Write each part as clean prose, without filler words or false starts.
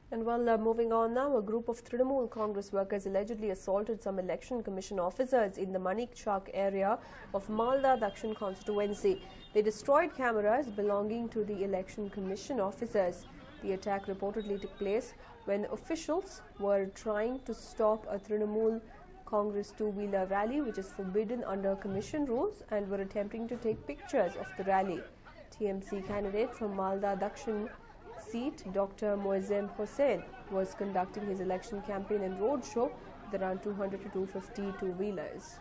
And while moving on now, a group of Trinamool Congress workers allegedly assaulted some election commission officers in the Manik Chowk area of Malda Dakshin constituency. They destroyed cameras belonging to the election commission officers. The attack reportedly took place when officials were trying to stop a Trinamool Congress two-wheeler rally, which is forbidden under commission rules, and were attempting to take pictures of the rally. TMC candidate from Malda Dakshin seat, Dr. Moazem Hossain, was conducting his election campaign and roadshow with around 200 to 250 two-wheelers.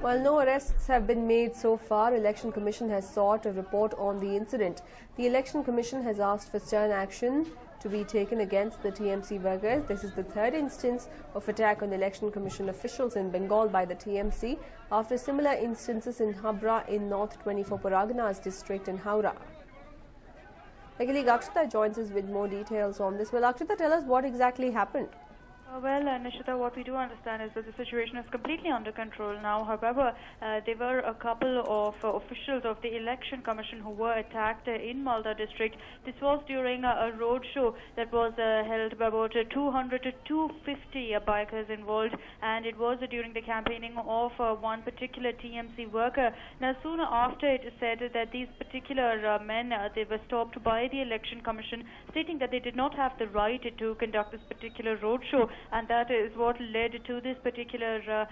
While no arrests have been made so far, Election Commission has sought a report on the incident. The Election Commission has asked for stern action to be taken against the TMC workers. This is the third instance of attack on Election Commission officials in Bengal by the TMC after similar instances in Habra in North 24 Paraganas district in Howrah. My colleague Akshita joins us with more details on this. Well, Akshita, tell us what exactly happened. Well, Nishita, what we do understand is that the situation is completely under control now. However, there were a couple of officials of the Election Commission who were attacked in Malda district. This was during a road show that was held by about 200 to 250 bikers involved, and it was during the campaigning of one particular TMC worker. Now, soon after, it is said that these particular men, they were stopped by the Election Commission, stating that they did not have the right to conduct this particular road show. And that is what led to this particular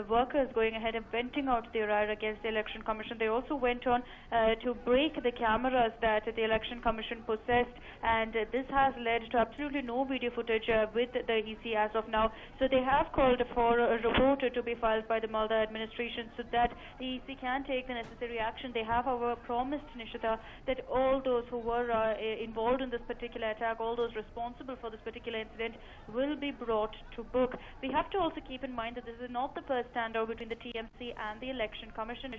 workers going ahead and venting out their ire against the Election Commission. They also went on to break the cameras that the Election Commission possessed, and this has led to absolutely no video footage with the EC as of now. So they have called for a report to be filed by the Malda administration so that the EC can take the necessary action. They have, however, promised, Nishita, that all those who were involved in this particular attack, all those responsible for this particular incident, will be brought to book. We have to also keep in mind that this is not the first standoff between the TMC and the Election Commission.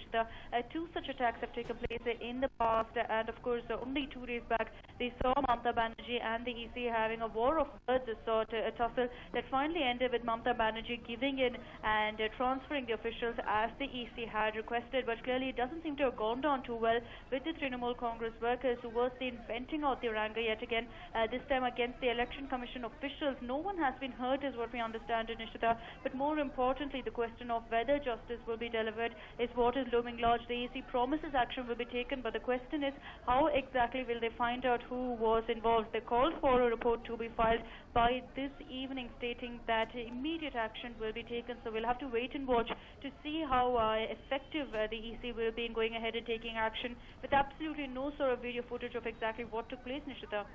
Two such attacks have taken place in the past, and of course only 2 days back we saw Mamata Banerjee and the EC having a war of words sort, a tussle that finally ended with Mamata Banerjee giving in and transferring the officials as the EC had requested. But clearly it doesn't seem to have gone down too well with the Trinamool Congress workers, who were seen venting out their anger yet again, this time against the Election Commission officials. No one has been hurt is what we understand, Nishita, but more importantly the question of whether justice will be delivered is what is looming large. The EC promises action will be taken, but the question is how exactly will they find out who was involved. They called for a report to be filed by this evening stating that immediate action will be taken, so we'll have to wait and watch to see how effective the EC will be in going ahead and taking action with absolutely no sort of video footage of exactly what took place, Nishita.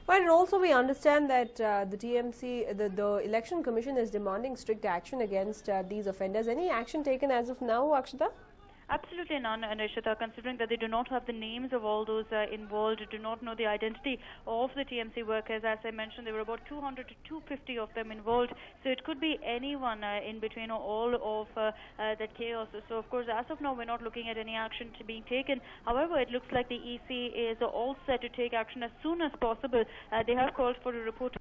Right, and also we understand that the TMC, the Election Commission is demanding strict action against these offenders. Any action taken as of now, Akshita? Absolutely none, Nishita, considering that they do not have the names of all those involved, do not know the identity of the TMC workers. As I mentioned, there were about 200 to 250 of them involved, so it could be anyone in between all of that chaos. So, of course, as of now, we're not looking at any action being taken. However, it looks like the EC is all set to take action as soon as possible. They have called for a report